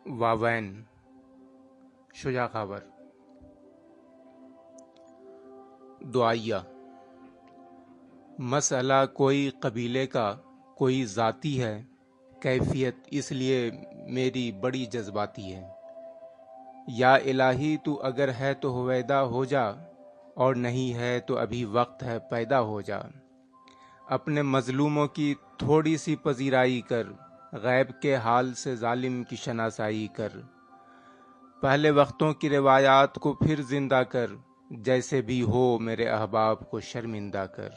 واوین شجاع خاور دعائیہ مسئلہ کوئی قبیلے کا کوئی ذاتی ہے، کیفیت اس لیے میری بڑی جذباتی ہے۔ یا الہی تو اگر ہے تو ہویدا ہو جا، اور نہیں ہے تو ابھی وقت ہے پیدا ہو جا۔ اپنے مظلوموں کی تھوڑی سی پذیرائی کر، غیب کے حال سے ظالم کی شناسائی کر۔ پہلے وقتوں کی روایات کو پھر زندہ کر، جیسے بھی ہو میرے احباب کو شرمندہ کر۔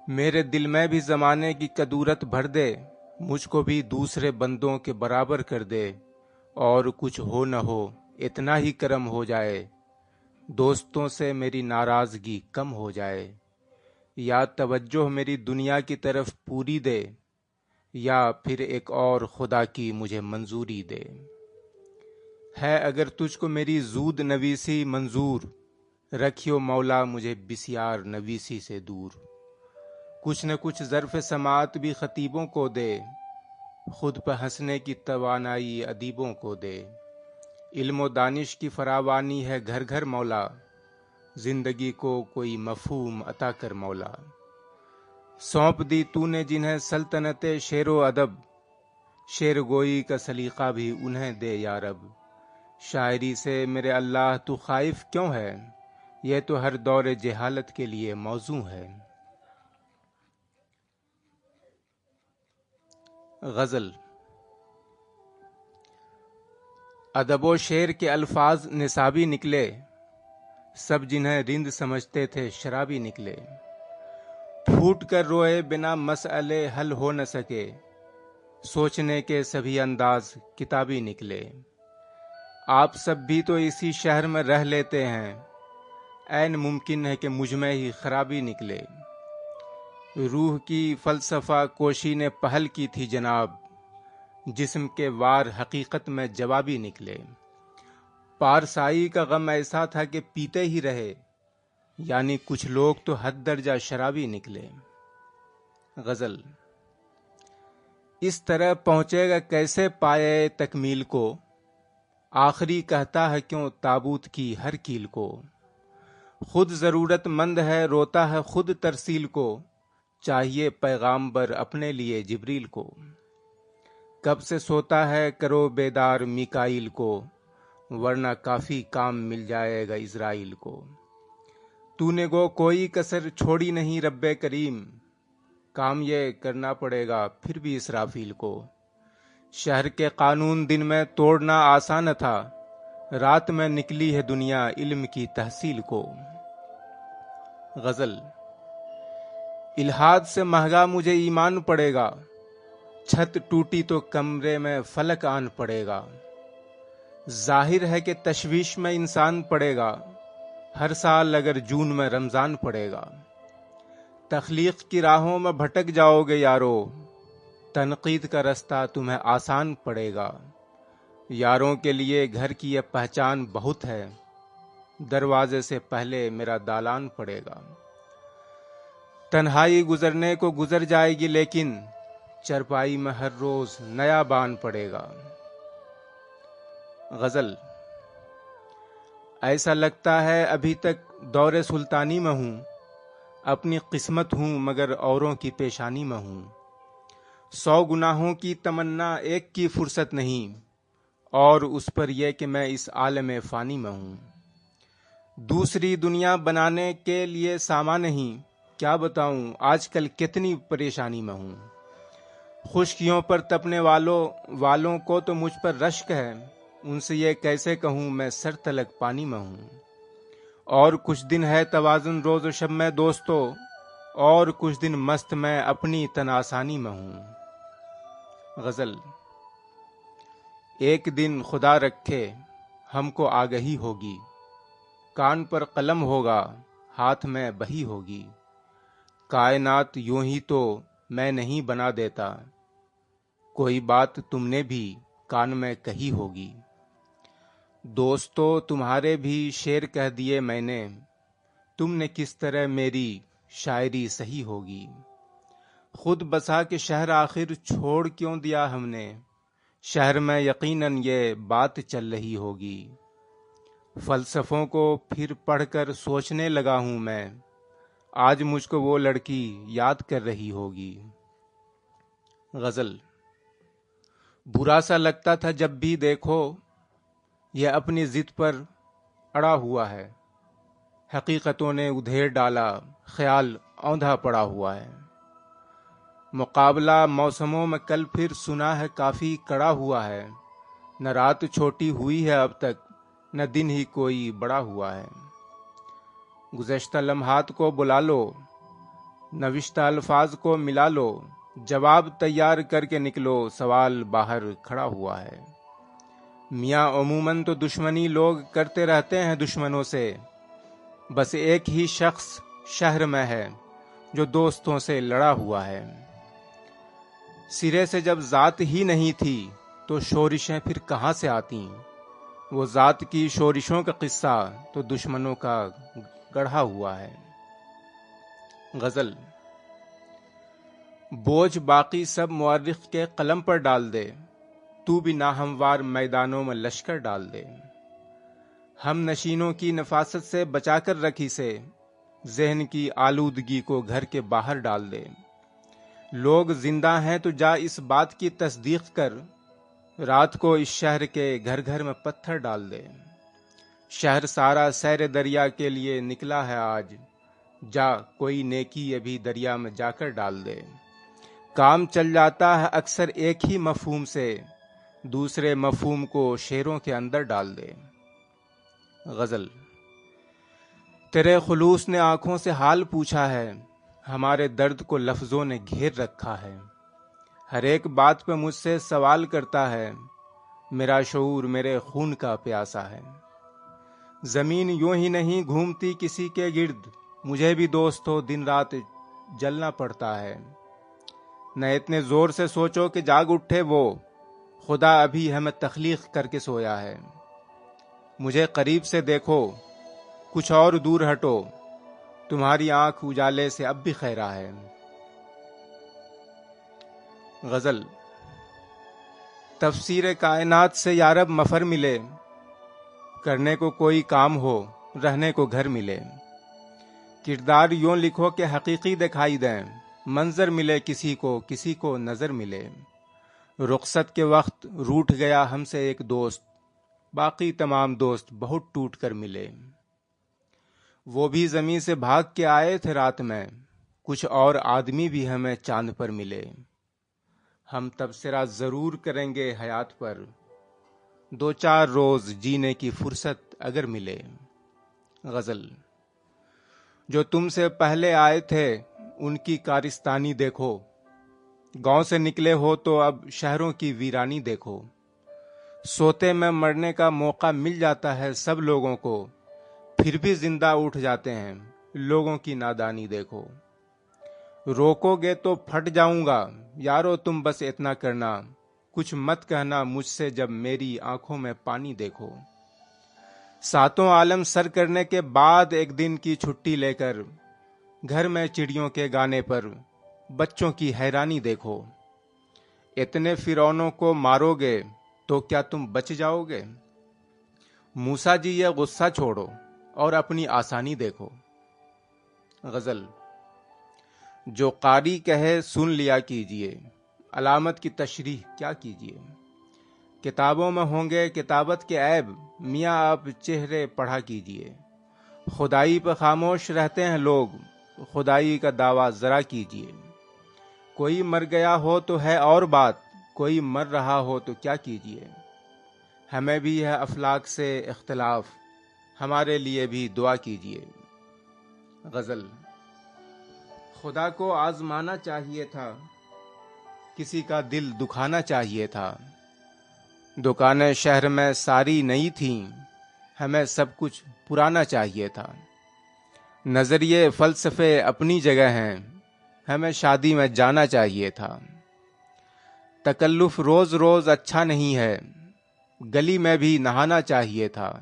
میرے دل میں بھی زمانے کی کدورت بھر دے، مجھ کو بھی دوسرے بندوں کے برابر کر دے۔ اور کچھ ہو نہ ہو اتنا ہی کرم ہو جائے، دوستوں سے میری ناراضگی کم ہو جائے۔ یا توجہ میری دنیا کی طرف پوری دے، یا پھر ایک اور خدا کی مجھے منظوری دے۔ ہے اگر تجھ کو میری زود نویسی منظور، رکھیو مولا مجھے بسیار نویسی سے دور۔ کچھ نہ کچھ ظرف سماعت بھی خطیبوں کو دے، خود پہ ہنسنے کی توانائی ادیبوں کو دے۔ علم و دانش کی فراوانی ہے گھر گھر مولا، زندگی کو کوئی مفہوم عطا کر مولا۔ سونپ دی تو نے جنہیں سلطنت شعر و ادب، شعر گوئی کا سلیقہ بھی انہیں دے یا رب۔ شاعری سے میرے اللہ تو خائف کیوں ہے، یہ تو ہر دور جہالت کے لیے موزوں ہے۔ غزل۔ ادب و شعر کے الفاظ نصابی نکلے، سب جنہیں رند سمجھتے تھے شرابی نکلے۔ پھوٹ کر روئے بنا مسئلے حل ہو نہ سکے، سوچنے کے سبھی انداز کتابی نکلے۔ آپ سب بھی تو اسی شہر میں رہ لیتے ہیں، عین ممکن ہے کہ مجھ میں ہی خرابی نکلے۔ روح کی فلسفہ کوشی نے پہل کی تھی جناب، جسم کے وار حقیقت میں جوابی نکلے۔ پارسائی کا غم ایسا تھا کہ پیتے ہی رہے، یعنی کچھ لوگ تو حد درجہ شرابی نکلے۔ غزل۔ اس طرح پہنچے گا کیسے پائے تکمیل کو، آخری کہتا ہے کیوں تابوت کی ہر کیل کو۔ خود ضرورت مند ہے روتا ہے خود ترسیل کو، چاہیے پیغامبر اپنے لیے جبریل کو۔ کب سے سوتا ہے کرو بیدار میکائیل کو، ورنہ کافی کام مل جائے گا اسرائیل کو۔ تو نے گو کوئی کسر چھوڑی نہیں رب کریم، کام یہ کرنا پڑے گا پھر بھی اسرافیل کو۔ شہر کے قانون دن میں توڑنا آسان تھا، رات میں نکلی ہے دنیا علم کی تحصیل کو۔ غزل۔ الحاد سے مہنگا مجھے ایمان پڑے گا، چھت ٹوٹی تو کمرے میں فلک آن پڑے گا۔ ظاہر ہے کہ تشویش میں انسان پڑے گا، ہر سال اگر جون میں رمضان پڑے گا۔ تخلیق کی راہوں میں بھٹک جاؤ گے یارو، تنقید کا رستہ تمہیں آسان پڑے گا۔ یاروں کے لیے گھر کی یہ پہچان بہت ہے، دروازے سے پہلے میرا دالان پڑے گا۔ تنہائی گزرنے کو گزر جائے گی لیکن، چرپائی میں ہر روز نیا بان پڑے گا۔ غزل۔ ایسا لگتا ہے ابھی تک دور سلطانی میں ہوں، اپنی قسمت ہوں مگر اوروں کی پیشانی میں ہوں۔ 100 گناہوں کی تمنا ایک کی فرصت نہیں، اور اس پر یہ کہ میں اس عالم فانی میں ہوں۔ دوسری دنیا بنانے کے لیے سامان نہیں، کیا بتاؤں آج کل کتنی پریشانی میں ہوں۔ خشکیوں پر تپنے والوں کو تو مجھ پر رشک ہے، ان سے یہ کیسے کہوں میں سر تلک پانی میں ہوں۔ اور کچھ دن ہے توازن روز و شب میں دوستو، اور کچھ دن مست میں اپنی تن آسانی میں ہوں۔ غزل۔ ایک دن خدا رکھے ہم کو آگہی ہوگی، کان پر قلم ہوگا ہاتھ میں بہی ہوگی۔ کائنات یوں ہی تو میں نہیں بنا دیتا، کوئی بات تم نے بھی کان میں کہی ہوگی۔ دوستو تمہارے بھی شعر کہہ دیے میں نے، تم نے کس طرح میری شاعری سہی ہوگی۔ خود بسا کے شہر آخر چھوڑ کیوں دیا ہم نے، شہر میں یقیناً یہ بات چل رہی ہوگی، فلسفوں کو پھر پڑھ کر سوچنے لگا ہوں میں، آج مجھ کو وہ لڑکی یاد کر رہی ہوگی۔ غزل۔ برا سا لگتا تھا جب بھی دیکھو، یہ اپنی ضد پر اڑا ہوا ہے، حقیقتوں نے ادھیڑ ڈالا، خیال اوندھا پڑا ہوا ہے۔ مقابلہ موسموں میں کل پھر سنا ہے کافی کڑا ہوا ہے، نہ رات چھوٹی ہوئی ہے اب تک، نہ دن ہی کوئی بڑا ہوا ہے۔ گزشتہ لمحات کو بلا لو، نوشتہ الفاظ کو ملا لو، جواب تیار کر کے نکلو، سوال باہر کھڑا ہوا ہے۔ میاں عموماً تو دشمنی لوگ کرتے رہتے ہیں دشمنوں سے، بس ایک ہی شخص شہر میں ہے جو دوستوں سے لڑا ہوا ہے۔ سرے سے جب ذات ہی نہیں تھی تو شورشیں پھر کہاں سے آتیں، وہ ذات کی شورشوں کا قصہ تو دشمنوں کا گڑھا ہوا ہے۔ غزل۔ بوجھ باقی سب مورخ کے قلم پر ڈال دے، تو بھی ناہموار میدانوں میں لشکر ڈال دے۔ ہم نشینوں کی نفاست سے بچا کر رکھی سے، ذہن کی آلودگی کو گھر کے باہر ڈال دے۔ لوگ زندہ ہیں تو جا اس بات کی تصدیق کر، رات کو اس شہر کے گھر گھر میں پتھر ڈال دے۔ شہر سارا سیر دریا کے لیے نکلا ہے آج، جا کوئی نیکی ابھی دریا میں جا کر ڈال دے۔ کام چل جاتا ہے اکثر ایک ہی مفہوم سے، دوسرے مفہوم کو شعروں کے اندر ڈال دے۔ غزل۔ تیرے خلوص نے آنکھوں سے حال پوچھا ہے، ہمارے درد کو لفظوں نے گھیر رکھا ہے۔ ہر ایک بات پہ مجھ سے سوال کرتا ہے، میرا شعور میرے خون کا پیاسا ہے۔ زمین یوں ہی نہیں گھومتی کسی کے گرد، مجھے بھی دوستو دن رات جلنا پڑتا ہے۔ نہ اتنے زور سے سوچو کہ جاگ اٹھے وہ، خدا ابھی ہمیں تخلیق کر کے سویا ہے۔ مجھے قریب سے دیکھو، کچھ اور دور ہٹو، تمہاری آنکھ اجالے سے اب بھی خیرہ ہے۔ غزل۔ تفسیر کائنات سے یارب مفر ملے، کرنے کو کوئی کام ہو، رہنے کو گھر ملے۔ کردار یوں لکھو کہ حقیقی دکھائی دیں، منظر ملے کسی کو نظر ملے۔ رخصت کے وقت روٹھ گیا ہم سے ایک دوست، باقی تمام دوست بہت ٹوٹ کر ملے۔ وہ بھی زمین سے بھاگ کے آئے تھے رات میں، کچھ اور آدمی بھی ہمیں چاند پر ملے۔ ہم تبصرہ ضرور کریں گے حیات پر، دو چار روز جینے کی فرصت اگر ملے۔ غزل۔ جو تم سے پہلے آئے تھے ان کی کارستانی دیکھو، گاؤں سے نکلے ہو تو اب شہروں کی ویرانی دیکھو۔ سوتے میں مرنے کا موقع مل جاتا ہے سب لوگوں کو، پھر بھی زندہ اٹھ جاتے ہیں، لوگوں کی نادانی دیکھو۔ روکو گے تو پھٹ جاؤں گا، یارو تم بس اتنا کرنا، کچھ مت کہنا مجھ سے جب میری آنکھوں میں پانی دیکھو۔ ساتوں عالم سر کرنے کے بعد ایک دن کی چھٹی لے کر، گھر میں چڑیوں کے گانے پر بچوں کی حیرانی دیکھو۔ اتنے فرعونوں کو مارو گے تو کیا تم بچ جاؤ گے؟ موسیٰ جی یہ غصہ چھوڑو اور اپنی آسانی دیکھو۔ غزل۔ جو قاری کہے سن لیا کیجئے، علامت کی تشریح کیا کیجئے۔ کتابوں میں ہوں گے کتابت کے عیب، میاں آپ چہرے پڑھا کیجئے۔ خدائی پہ خاموش رہتے ہیں لوگ، خدائی کا دعویٰ ذرا کیجئے۔ کوئی مر گیا ہو تو ہے اور بات، کوئی مر رہا ہو تو کیا کیجئے۔ ہمیں بھی ہے افلاک سے اختلاف، ہمارے لیے بھی دعا کیجئے۔ غزل۔ خدا کو آزمانا چاہیے تھا، کسی کا دل دکھانا چاہیے تھا۔ دکانیں شہر میں ساری نئی تھیں، ہمیں سب کچھ پرانا چاہیے تھا۔ نظریے فلسفے اپنی جگہ ہیں، ہمیں شادی میں جانا چاہیے تھا۔ تکلف روز روز اچھا نہیں ہے، گلی میں بھی نہانا چاہیے تھا۔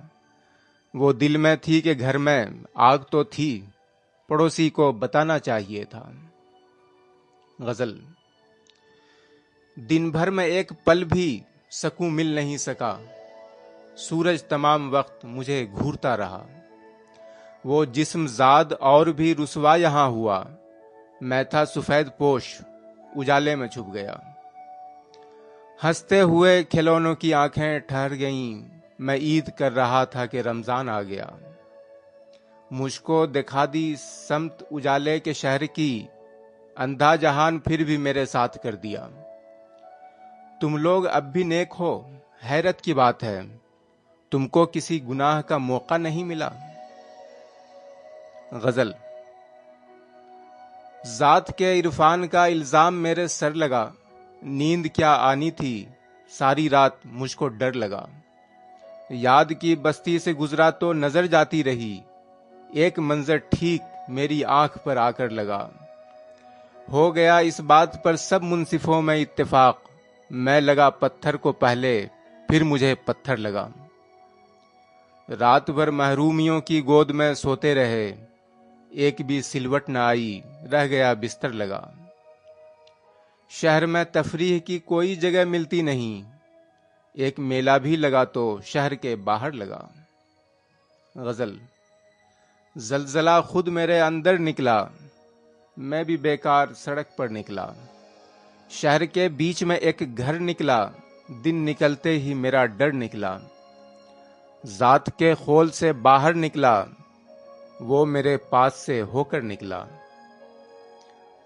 وہ دل میں تھی کہ گھر میں آگ تو تھی، پڑوسی کو بتانا چاہیے تھا۔ غزل۔ دن بھر میں ایک پل بھی سکوں مل نہیں سکا، سورج تمام وقت مجھے گھورتا رہا۔ وہ جسم زاد اور بھی رسوا یہاں ہوا، میں تھا سفید پوش اجالے میں چھپ گیا۔ ہنستے ہوئے کھلونوں کی آنکھیں ٹھہر گئیں، میں عید کر رہا تھا کہ رمضان آ گیا۔ مجھ کو دکھا دی سمت اجالے کے شہر کی، اندھا جہان پھر بھی میرے ساتھ کر دیا۔ تم لوگ اب بھی نیک ہو، حیرت کی بات ہے، تم کو کسی گناہ کا موقع نہیں ملا۔ غزل۔ ذات کے عرفان کا الزام میرے سر لگا، نیند کیا آنی تھی، ساری رات مجھ کو ڈر لگا۔ یاد کی بستی سے گزرا تو نظر جاتی رہی، ایک منظر ٹھیک میری آنکھ پر آ کر لگا۔ ہو گیا اس بات پر سب منصفوں میں اتفاق، میں لگا پتھر کو پہلے پھر مجھے پتھر لگا۔ رات بھر محرومیوں کی گود میں سوتے رہے، ایک بھی سلوٹ نہ آئی، رہ گیا بستر لگا۔ شہر میں تفریح کی کوئی جگہ ملتی نہیں، ایک میلہ بھی لگا تو شہر کے باہر لگا۔ غزل۔ زلزلہ خود میرے اندر نکلا، میں بھی بیکار سڑک پر نکلا۔ شہر کے بیچ میں ایک گھر نکلا، دن نکلتے ہی میرا ڈر نکلا۔ ذات کے خول سے باہر نکلا، وہ میرے پاس سے ہو کر نکلا۔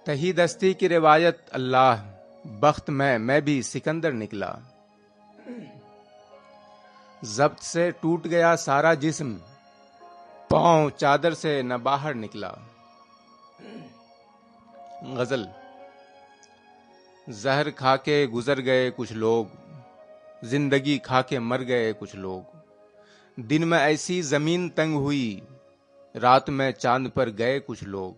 تہی دستی کی روایت اللہ، بخت میں بھی سکندر نکلا۔ ضبط سے ٹوٹ گیا سارا جسم، پاؤں چادر سے نہ باہر نکلا۔ غزل۔ زہر کھا کے گزر گئے کچھ لوگ، زندگی کھا کے مر گئے کچھ لوگ۔ دن میں ایسی زمین تنگ ہوئی، رات میں چاند پر گئے کچھ لوگ۔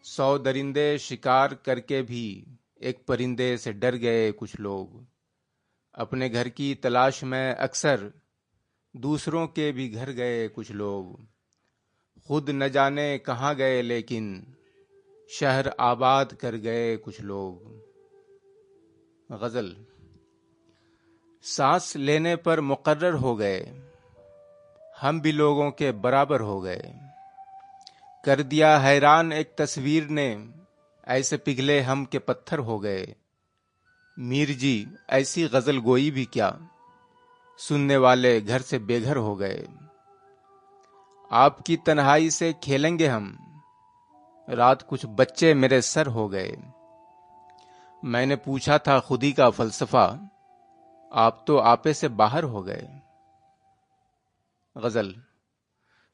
100 درندے شکار کر کے بھی ایک پرندے سے ڈر گئے کچھ لوگ۔ اپنے گھر کی تلاش میں اکثر دوسروں کے بھی گھر گئے کچھ لوگ۔ خود نہ جانے کہاں گئے لیکن شہر آباد کر گئے کچھ لوگ۔ غزل۔ سانس لینے پر مقرر ہو گئے، ہم بھی لوگوں کے برابر ہو گئے۔ کر دیا حیران ایک تصویر نے، ایسے پگھلے ہم کے پتھر ہو گئے۔ میر جی ایسی غزل گوئی بھی کیا، سننے والے گھر سے بے گھر ہو گئے۔ آپ کی تنہائی سے کھیلیں گے ہم، رات کچھ بچے میرے سر ہو گئے۔ میں نے پوچھا تھا خودی کا فلسفہ، آپ تو آپے سے باہر ہو گئے۔ غزل۔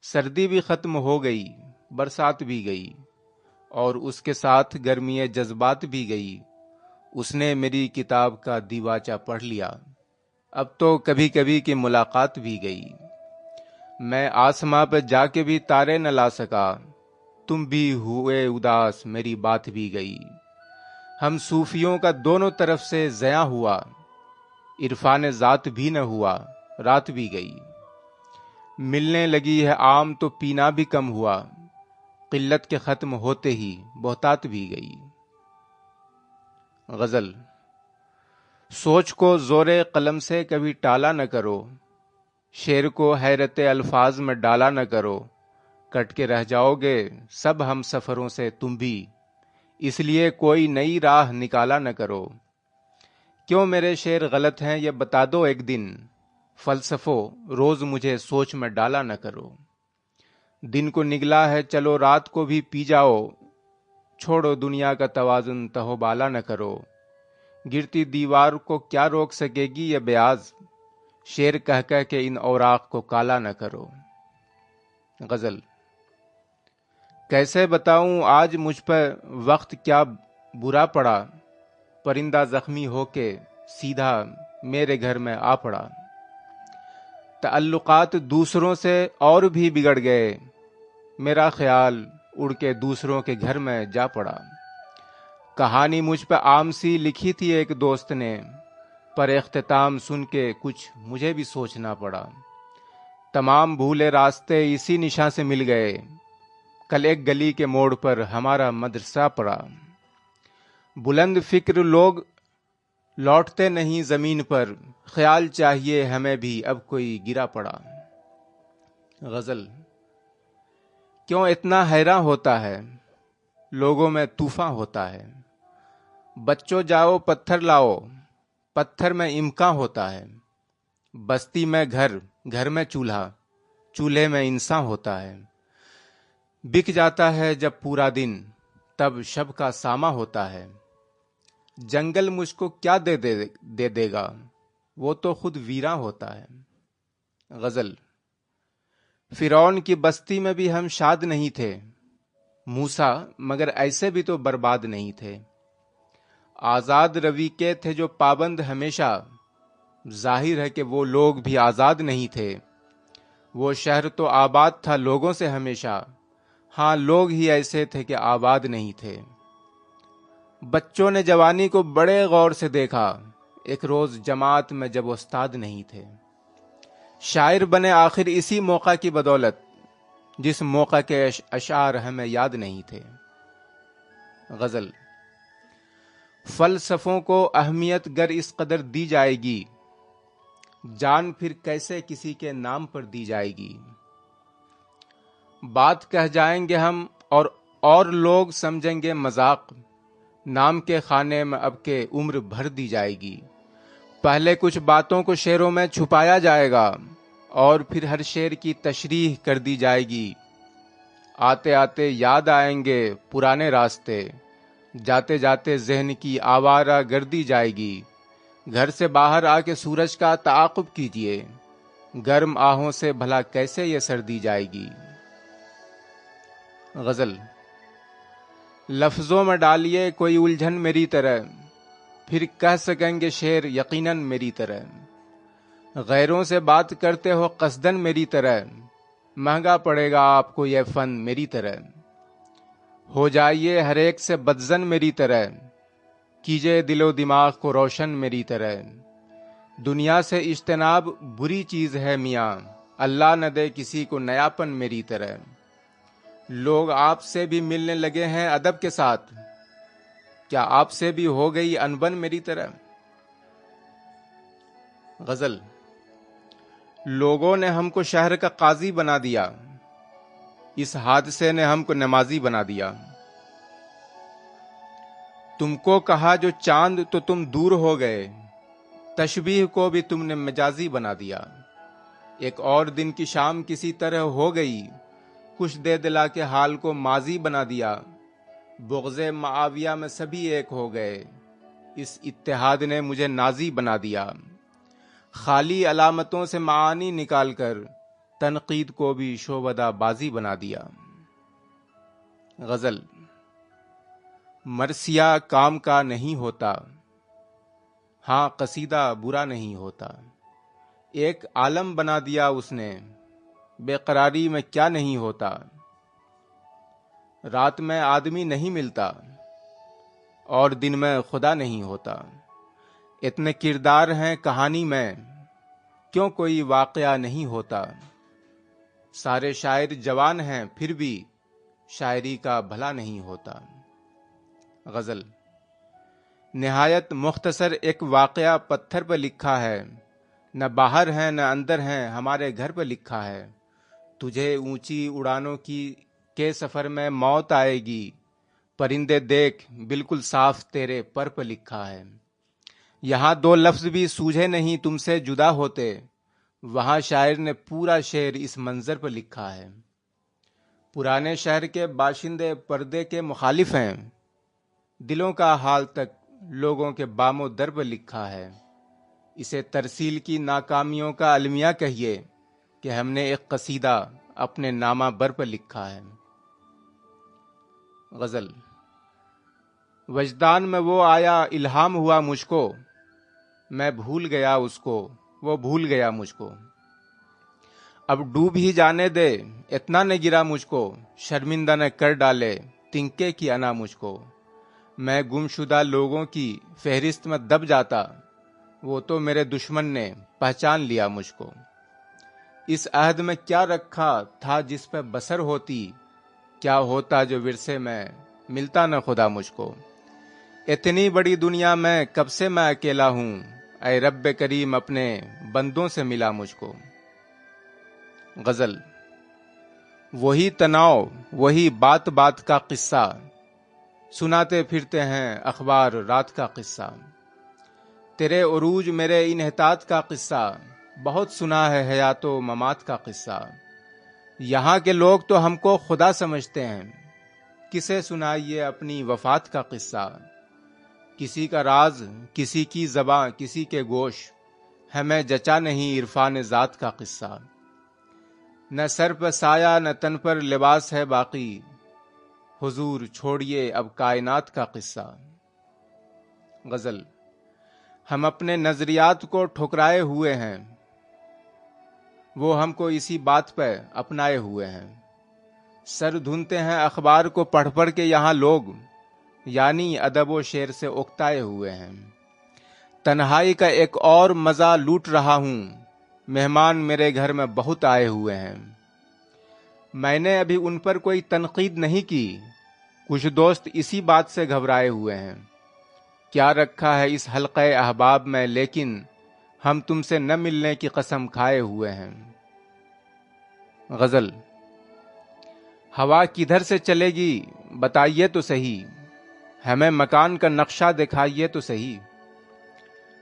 سردی بھی ختم ہو گئی، برسات بھی گئی، اور اس کے ساتھ گرمی جذبات بھی گئی۔ اس نے میری کتاب کا دیواچہ پڑھ لیا، اب تو کبھی کبھی کی ملاقات بھی گئی۔ میں آسماں پہ جا کے بھی تارے نہ لا سکا، تم بھی ہوئے اداس میری بات بھی گئی۔ ہم صوفیوں کا دونوں طرف سے ضیاء ہوا، عرفان ذات بھی نہ ہوا، رات بھی گئی۔ ملنے لگی ہے عام تو پینا بھی کم ہوا، قلت کے ختم ہوتے ہی بہتات بھی گئی۔ غزل۔ سوچ کو زور قلم سے کبھی ٹالا نہ کرو، شعر کو حیرت الفاظ میں ڈالا نہ کرو۔ کٹ کے رہ جاؤ گے سب ہم سفروں سے تم بھی، اس لیے کوئی نئی راہ نکالا نہ کرو۔ کیوں میرے شعر غلط ہیں یہ بتا دو ایک دن، فلسفوں روز مجھے سوچ میں ڈالا نہ کرو۔ دن کو نگلا ہے چلو رات کو بھی پی جاؤ، چھوڑو دنیا کا توازن تہو بالا نہ کرو۔ گرتی دیوار کو کیا روک سکے گی یہ بیاض، شعر کہہ کہہ کے ان اوراق کو کالا نہ کرو۔ غزل۔ کیسے بتاؤں آج مجھ پر وقت کیا برا پڑا، پرندہ زخمی ہو کے سیدھا میرے گھر میں آ پڑا۔ تعلقات دوسروں سے اور بھی بگڑ گئے، میرا خیال اڑ کے دوسروں کے گھر میں جا پڑا۔ کہانی مجھ پہ عام سی لکھی تھی ایک دوست نے، پر اختتام سن کے کچھ مجھے بھی سوچنا پڑا۔ تمام بھولے راستے اسی نشاں سے مل گئے، کل ایک گلی کے موڑ پر ہمارا مدرسہ پڑا۔ بلند فکر لوگ لوٹتے نہیں زمین پر، خیال چاہیے ہمیں بھی اب کوئی گرا پڑا۔ غزل۔ کیوں اتنا حیراں ہوتا ہے، لوگوں میں طوفاں ہوتا ہے، بچوں جاؤ پتھر لاؤ، پتھر میں امکاں ہوتا ہے، بستی میں گھر، گھر میں چولہا، چولہے میں انساں ہوتا ہے، بک جاتا ہے جب پورا دن، تب شب کا ساماں ہوتا ہے، جنگل مجھ کو کیا دے گا، وہ تو خود ویراں ہوتا ہے۔ غزل۔ فرعون کی بستی میں بھی ہم شاد نہیں تھے، موسیٰ مگر ایسے بھی تو برباد نہیں تھے، آزاد روی کے تھے جو پابند ہمیشہ، ظاہر ہے کہ وہ لوگ بھی آزاد نہیں تھے، وہ شہر تو آباد تھا لوگوں سے ہمیشہ، ہاں لوگ ہی ایسے تھے کہ آباد نہیں تھے۔ بچوں نے جوانی کو بڑے غور سے دیکھا، ایک روز جماعت میں جب استاد نہیں تھے، شاعر بنے آخر اسی موقع کی بدولت، جس موقع کے اشعار ہمیں یاد نہیں تھے۔ غزل۔ فلسفوں کو اہمیت گر اس قدر دی جائے گی، جان پھر کیسے کسی کے نام پر دی جائے گی، بات کہہ جائیں گے ہم اور لوگ سمجھیں گے مذاق، نام کے خانے میں اب کے عمر بھر دی جائے گی، پہلے کچھ باتوں کو شعروں میں چھپایا جائے گا، اور پھر ہر شعر کی تشریح کر دی جائے گی، آتے آتے یاد آئیں گے پرانے راستے، جاتے جاتے ذہن کی آوارہ گردی جائے گی، گھر سے باہر آ کے سورج کا تعاقب کیجیے، گرم آہوں سے بھلا کیسے یہ سردی جائے گی۔ غزل۔ لفظوں میں ڈالیے کوئی الجھن میری طرح، پھر کہہ سکیں گے شعر یقیناً میری طرح، غیروں سے بات کرتے ہو قصدن میری طرح، مہنگا پڑے گا آپ کو یہ فن میری طرح، ہو جائیے ہر ایک سے بدظن میری طرح، کیجئے دل و دماغ کو روشن میری طرح، دنیا سے اجتناب بری چیز ہے میاں، اللہ نہ دے کسی کو نیاپن میری طرح، لوگ آپ سے بھی ملنے لگے ہیں ادب کے ساتھ، کیا آپ سے بھی ہو گئی انبن میری طرح۔ غزل۔ لوگوں نے ہم کو شہر کا قاضی بنا دیا، اس حادثے نے ہم کو نمازی بنا دیا، تم کو کہا جو چاند تو تم دور ہو گئے، تشبیہ کو بھی تم نے مجازی بنا دیا، ایک اور دن کی شام کسی طرح ہو گئی، کچھ دے دلا کے حال کو ماضی بنا دیا، بغض معاویہ میں سبھی ایک ہو گئے، اس اتحاد نے مجھے نازی بنا دیا، خالی علامتوں سے معانی نکال کر تنقید کو بھی شعبدہ بازی بنا دیا۔ غزل۔ مرثیہ کام کا نہیں ہوتا، ہاں قصیدہ برا نہیں ہوتا، ایک عالم بنا دیا اس نے، بے قراری میں کیا نہیں ہوتا، رات میں آدمی نہیں ملتا، اور دن میں خدا نہیں ہوتا، اتنے کردار ہیں کہانی میں، کیوں کوئی واقعہ نہیں ہوتا، سارے شاعر جوان ہیں پھر بھی شاعری کا بھلا نہیں ہوتا۔ غزل۔ نہایت مختصر ایک واقعہ پتھر پر لکھا ہے، نہ باہر ہے نہ اندر ہے ہمارے گھر پر لکھا ہے، تجھے اونچی اڑانوں کے سفر میں موت آئے گی، پرندے دیکھ بالکل صاف تیرے پر پہ لکھا ہے، یہاں دو لفظ بھی سوجھے نہیں تم سے جدا ہوتے، وہاں شاعر نے پورا شعر اس منظر پر لکھا ہے، پرانے شہر کے باشندے پردے کے مخالف ہیں، دلوں کا حال تک لوگوں کے بام و در پر لکھا ہے، اسے ترسیل کی ناکامیوں کا المیہ کہیے کہ ہم نے ایک قصیدہ اپنے نامہ بر پر لکھا ہے۔ غزل۔ وجدان میں وہ آیا الہام ہوا مجھ کو، میں بھول گیا اس کو وہ بھول گیا مجھ کو، اب ڈوب ہی جانے دے اتنا نہ گرا مجھ کو، شرمندہ نہ کر ڈالے تنکے کی انا مجھ کو، میں گم شدہ لوگوں کی فہرست میں دب جاتا، وہ تو میرے دشمن نے پہچان لیا مجھ کو، اس عہد میں کیا رکھا تھا جس پہ بسر ہوتی، کیا ہوتا جو ورثے میں ملتا نہ خدا مجھ کو، اتنی بڑی دنیا میں کب سے میں اکیلا ہوں، اے رب کریم اپنے بندوں سے ملا مجھ کو۔ غزل۔ وہی تناؤ، وہی بات بات کا قصہ، سناتے پھرتے ہیں اخبار رات کا قصہ۔ تیرے عروج میرے انحطاط کا قصہ، بہت سنا ہے حیات و ممات کا قصہ۔ یہاں کے لوگ تو ہم کو خدا سمجھتے ہیں، کسے سنائیے اپنی وفات کا قصہ۔ کسی کا راز، کسی کی زباں، کسی کے گوش، ہمیں جچا نہیں عرفان ذات کا قصہ۔ نہ سر پر سایہ نہ تن پر لباس ہے باقی، حضور چھوڑیے اب کائنات کا قصہ۔ غزل۔ ہم اپنے نظریات کو ٹھکرائے ہوئے ہیں، وہ ہم کو اسی بات پہ اپنائے ہوئے ہیں۔ سر دھنتے ہیں اخبار کو پڑھ پڑھ کے یہاں لوگ، یعنی ادب و شعر سے اکتائے ہوئے ہیں۔ تنہائی کا ایک اور مزہ لوٹ رہا ہوں، مہمان میرے گھر میں بہت آئے ہوئے ہیں۔ میں نے ابھی ان پر کوئی تنقید نہیں کی، کچھ دوست اسی بات سے گھبرائے ہوئے ہیں۔ کیا رکھا ہے اس حلقہ احباب میں، لیکن ہم تم سے نہ ملنے کی قسم کھائے ہوئے ہیں۔ غزل۔ ہوا کدھر سے چلے گی بتائیے تو صحیح، ہمیں مکان کا نقشہ دکھائیے تو صحیح۔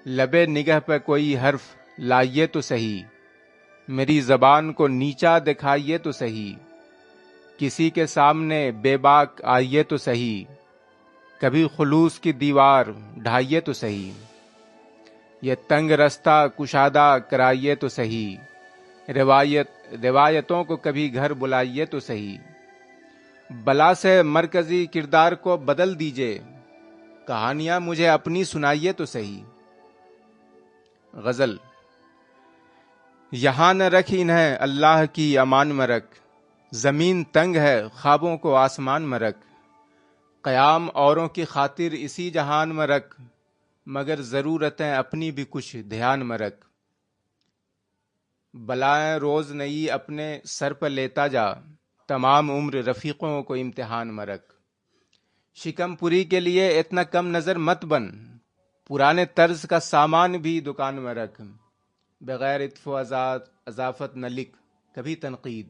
لبے نگہ پہ کوئی حرف لائیے تو صحیح، میری زبان کو نیچا دکھائیے تو صحیح۔ کسی کے سامنے بے باک آئیے تو صحیح، کبھی خلوص کی دیوار ڈھائیے تو صحیح۔ یہ تنگ رستہ کشادہ کرائیے تو صحیح، روایتوں کو کبھی گھر بلائیے تو صحیح۔ بلا سے مرکزی کردار کو بدل دیجئے، کہانیاں مجھے اپنی سنائیے تو صحیح۔ غزل۔ یہاں نہ رکھ انہیں اللہ کی امان میں رکھ، زمین تنگ ہے خوابوں کو آسمان میں رکھ۔ قیام اوروں کی خاطر اسی جہان میں رکھ، مگر ضرورتیں اپنی بھی کچھ دھیان میں رکھ۔ بلائیں روز نئی اپنے سر پر لیتا جا، تمام عمر رفیقوں کو امتحان میں رکھ۔ شکم پوری کے لیے اتنا کم نظر مت بن، پرانے طرز کا سامان بھی دکان میں رکھ۔ بغیر عطف و اضافت نہ لکھ کبھی تنقید،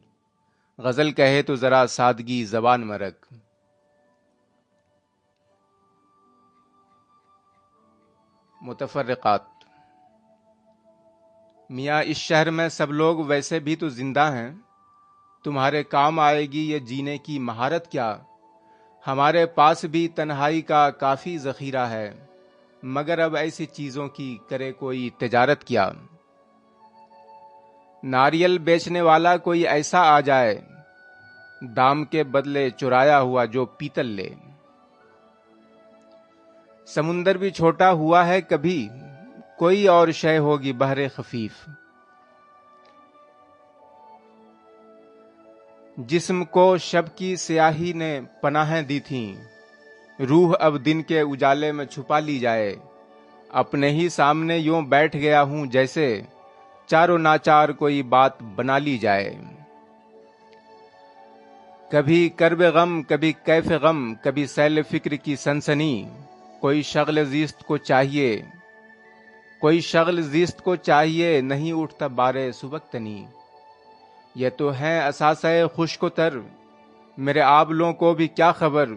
غزل کہے تو ذرا سادگی زبان میں رکھ۔ متفرقات۔ میاں اس شہر میں سب لوگ ویسے بھی تو زندہ ہیں، تمہارے کام آئے گی یہ جینے کی مہارت کیا؟ ہمارے پاس بھی تنہائی کا کافی ذخیرہ ہے، مگر اب ایسی چیزوں کی کرے کوئی تجارت کیا؟ ناریل بیچنے والا کوئی ایسا آ جائے، دام کے بدلے چرایا ہوا جو پیتل لے۔ سمندر بھی چھوٹا ہوا ہے کبھی، کوئی اور شے ہوگی بحر خفیف۔ جسم کو شب کی سیاہی نے پناہیں دی تھیں، روح اب دن کے اجالے میں چھپا لی جائے۔ اپنے ہی سامنے یوں بیٹھ گیا ہوں جیسے چاروں ناچار کوئی بات بنا لی جائے۔ کبھی کرب غم، کبھی کیف غم، کبھی سیل فکر کی سنسنی۔ کوئی شغل زیست کو چاہیے، نہیں اٹھتا بارے سبکتنی۔ یہ تو ہیں اثاثہ خشک و تر، میرے آبلوں کو بھی کیا خبر،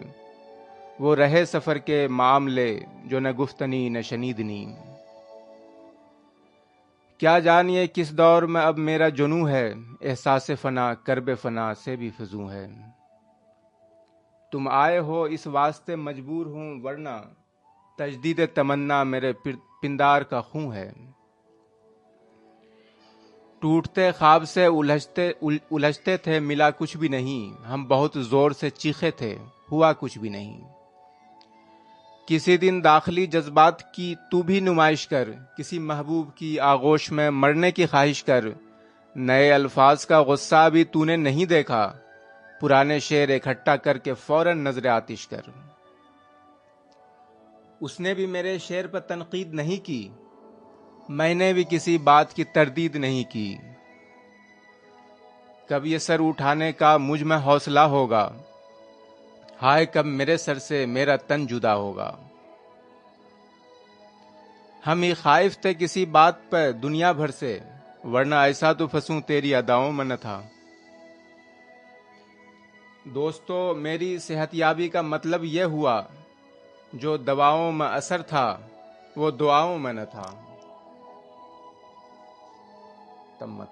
وہ رہے سفر کے معاملے جو نہ گفتنی نہ شنیدنی۔ کیا جانیے کس دور میں اب میرا جنوں ہے، احساس فنا کرب فنا سے بھی فزوں ہے۔ تم آئے ہو اس واسطے مجبور ہوں، ورنہ تجدید تمنا میرے پندار کا خوں ہے۔ ٹوٹتے خواب سے الجھتے تھے، ملا کچھ بھی نہیں، ہم بہت زور سے چیخے تھے، ہوا کچھ بھی نہیں۔ کسی دن داخلی جذبات کی تو بھی نمائش کر، کسی محبوب کی آغوش میں مرنے کی خواہش کر۔ نئے الفاظ کا غصہ بھی تو نے نہیں دیکھا، پرانے شعر اکٹھا کر کے فوراً نظر آتش کر۔ اس نے بھی میرے شعر پر تنقید نہیں کی، میں نے بھی کسی بات کی تردید نہیں کی۔ کب یہ سر اٹھانے کا مجھ میں حوصلہ ہوگا، ہائے کب میرے سر سے میرا تن جدا ہوگا۔ ہم ہی خائف تھے کسی بات پہ دنیا بھر سے، ورنہ ایسا تو پھنسوں تیری اداؤں میں نہ تھا۔ دوستو، میری صحت یابی کا مطلب یہ ہوا جو دواؤں میں اثر تھا وہ دعاؤں میں نہ تھا۔ تمت